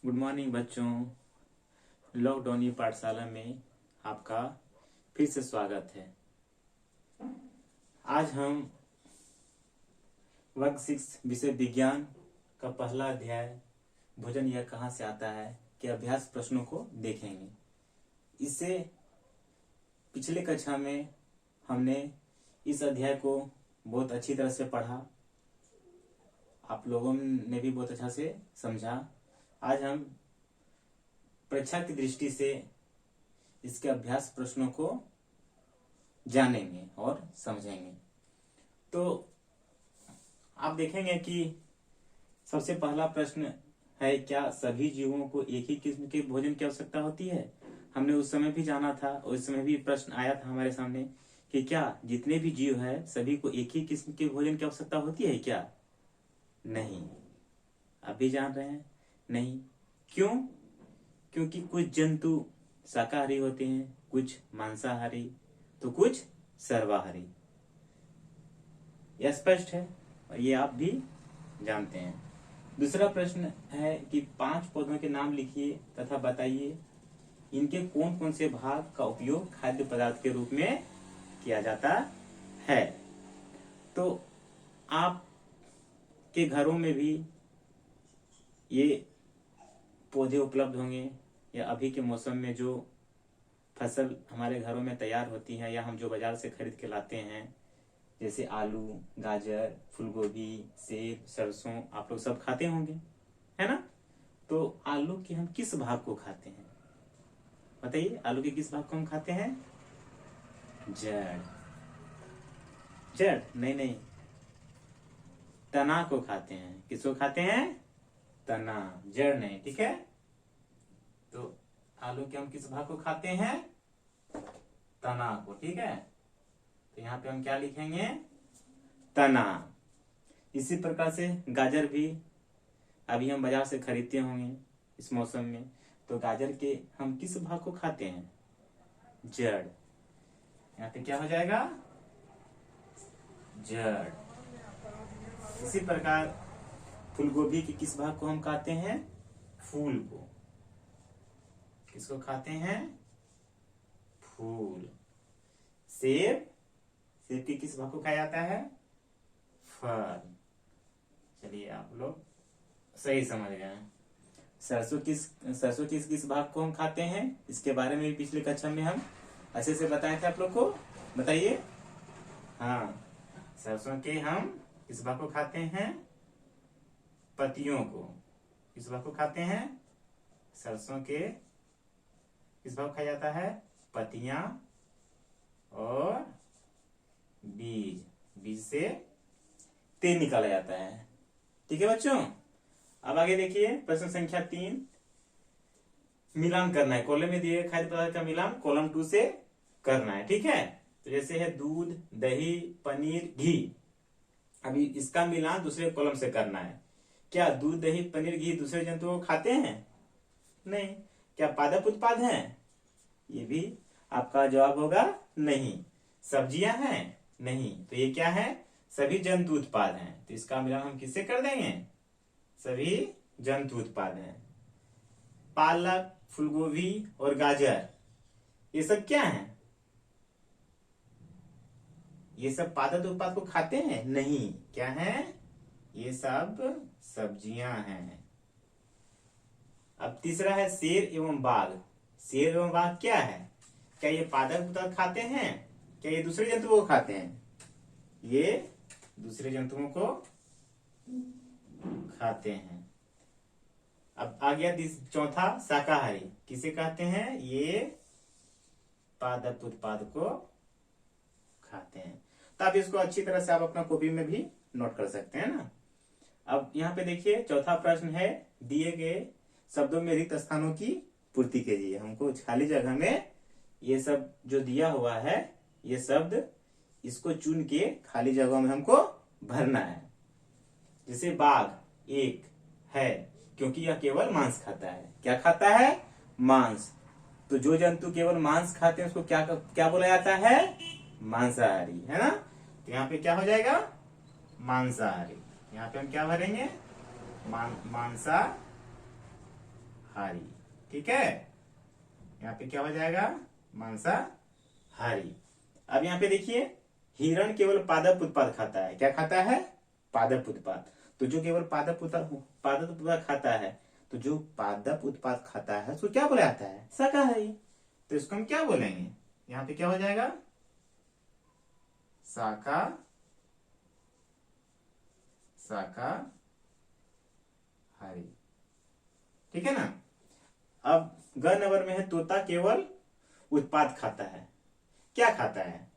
Good morning बच्चों। Lockdown की पाठशाला में आपका फिर से स्वागत है। आज हम वर्ग 6 विषय विज्ञान का पहला अध्याय भोजन यह कहाँ से आता है के अभ्यास प्रश्नों को देखेंगे। इससे पिछले कक्षा में हमने इस अध्याय को बहुत अच्छी तरह से पढ़ा, आप लोगों ने भी बहुत अच्छा से समझा। आज हम परीक्षा की दृष्टि से इसके अभ्यास प्रश्नों को जानेंगे और समझेंगे। तो आप देखेंगे कि सबसे पहला प्रश्न है, क्या सभी जीवों को एक ही किस्म के भोजन की आवश्यकता होती है। हमने उस समय भी जाना था और उस समय भी प्रश्न आया था हमारे सामने कि क्या जितने भी जीव है सभी को एक ही किस्म के भोजन की आवश्यकता होती है क्या? नहीं। अभी जान रहे हैं नहीं। क्यों? क्योंकि कुछ जंतु शाकाहारी होते हैं, कुछ मांसाहारी तो कुछ सर्वाहारी। यह स्पष्ट है और ये आप भी जानते हैं। दूसरा प्रश्न है कि 5 पौधों के नाम लिखिए तथा बताइए इनके कौन कौन से भाग का उपयोग खाद्य पदार्थ के रूप में किया जाता है। तो आप के घरों में भी ये पौधे उपलब्ध होंगे, या अभी के मौसम में जो फसल हमारे घरों में तैयार होती है या हम जो बाजार से खरीद के लाते हैं, जैसे आलू, गाजर, फूलगोभी, सेब, सरसों, आप लोग सब खाते होंगे, है ना। तो आलू के हम किस भाग को खाते हैं बताइए? आलू के किस भाग को हम खाते हैं? जड़। जड़ नहीं, तना को खाते हैं। किसको खाते हैं? तना, जड़ नहीं, ठीक है। तो आलू के हम किस भाग को खाते हैं? तना को, ठीक है। तो यहाँ पे हम क्या लिखेंगे? तना। इसी प्रकार से गाजर भी अभी हम बाजार से खरीदते होंगे इस मौसम में, तो गाजर के हम किस भाग को खाते हैं? जड़। यहाँ पे क्या हो जाएगा? जड़। इसी प्रकार फूलगोभी के किस भाग को हम खाते हैं? फूल को। किसको खाते हैं? फूल। सेब के किस भाग को खाया जाता है? फल। चलिए आप लोग सही समझ गए। सरसों किस भाग को हम खाते हैं, इसके बारे में भी पिछले कक्षा में हम अच्छे से बताए थे आप लोग को। बताइए। हाँ, सरसों के हम किस भाग को खाते हैं? पत्तियों को। किस भाग को खाते हैं? सरसों के किस भाग खाया जाता है? पत्तियां और बीज से तेल निकाला जाता है, ठीक है बच्चों। अब आगे देखिए प्रश्न संख्या 3, मिलान करना है। कॉलम में दिए खाद्य पदार्थ का मिलान कॉलम 2 से करना है, ठीक है। तो जैसे है दूध, दही, पनीर, घी। अभी इसका मिलान दूसरे कॉलम से करना है। क्या दूध, दही, पनीर, घी दूसरे जंतुओं को खाते हैं? नहीं। क्या पादप उत्पाद हैं? ये भी आपका जवाब होगा नहीं। सब्जियां हैं? नहीं। तो ये क्या है? सभी जंतु उत्पाद हैं। तो इसका मिलान हम किससे कर देंगे? सभी जंतु उत्पाद हैं। पालक, फूलगोभी और गाजर ये सब क्या है? ये सब पादप उत्पाद को खाते हैं? नहीं। क्या है? ये सब सब्जियां हैं। अब तीसरा है शेर एवं बाघ। शेर एवं बाघ क्या है? क्या ये पादप उत्पाद खाते हैं? क्या ये दूसरे जंतुओं को खाते हैं? ये दूसरे जंतुओं को खाते हैं। अब आ गया चौथा, शाकाहारी। किसे कहते हैं? ये पादप उत्पाद को खाते हैं। तो आप इसको अच्छी तरह से आप अपना कॉपी में भी नोट कर सकते हैं ना। अब यहाँ पे देखिए चौथा प्रश्न है, दिए गए शब्दों में रिक्त स्थानों की पूर्ति कीजिए। हमको खाली जगह में ये सब जो दिया हुआ है, ये शब्द इसको चुन के खाली जगह में हमको भरना है। जैसे बाघ एक है क्योंकि यह केवल मांस खाता है। क्या खाता है? मांस। तो जो जंतु केवल मांस खाते हैं उसको क्या बोला जाता है? मांसाहारी, है ना। तो यहाँ पे क्या हो जाएगा? मांसाहारी। यहाँ पे हम क्या भरेंगे? मांसाहारी। हारी। ठीक है, यहाँ पे क्या हो जाएगा, मांसाहारी। अब यहाँ पे देखिए, हिरण केवल पादप उत्पाद खाता है। क्या खाता है, पादप उत्पाद। तो जो केवल पादप उत्पाद खाता है, तो जो पादप उत्पाद खाता है उसको क्या बोला जाता है, शाकाहारी। तो इसको हम क्या बोलेंगे, यहाँ पे क्या हो जाएगा, शाकाहारी। ठीक है ना। अब ग नंबर में है, तोता केवल उत्पाद खाता है। क्या खाता है,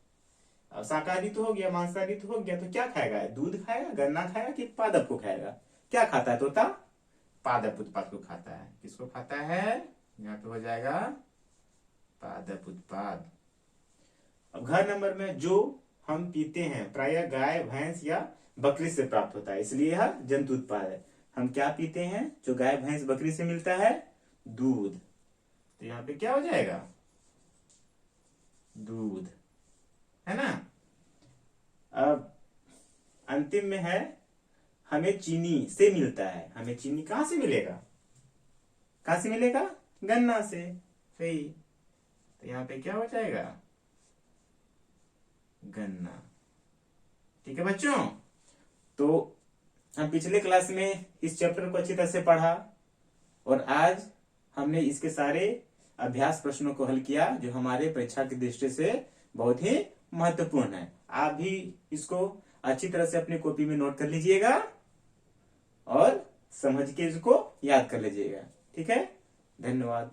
अब शाकाहारी तो हो गया, मांसाहारी तो हो गया, तो क्या खाएगा, दूध खाएगा, गन्ना खाएगा कि पादप को खाएगा। क्या खाता है तोता, पादप उत्पाद को खाता है। किसको खाता है, यहाँ पे हो जाएगा पादप उत्पाद। अब घर नंबर में, जो हम पीते हैं प्रायः गाय, भैंस या बकरी से प्राप्त होता है, इसलिए यह जंतु उत्पाद है। हम क्या पीते हैं जो गाय, भैंस, बकरी से मिलता है, दूध। तो यहाँ पे क्या हो जाएगा, दूध, है ना। अब अंतिम में है, हमें चीनी से मिलता है। हमें चीनी कहां से मिलेगा, कहां से मिलेगा, गन्ना से। सही। तो यहाँ पे क्या हो जाएगा, गन्ना। ठीक है बच्चों, तो हम पिछले क्लास में इस चैप्टर को अच्छी तरह से पढ़ा, और आज हमने इसके सारे अभ्यास प्रश्नों को हल किया, जो हमारे परीक्षा की दृष्टि से बहुत ही महत्वपूर्ण है। आप भी इसको अच्छी तरह से अपनी कॉपी में नोट कर लीजिएगा और समझ के इसको याद कर लीजिएगा। ठीक है, धन्यवाद।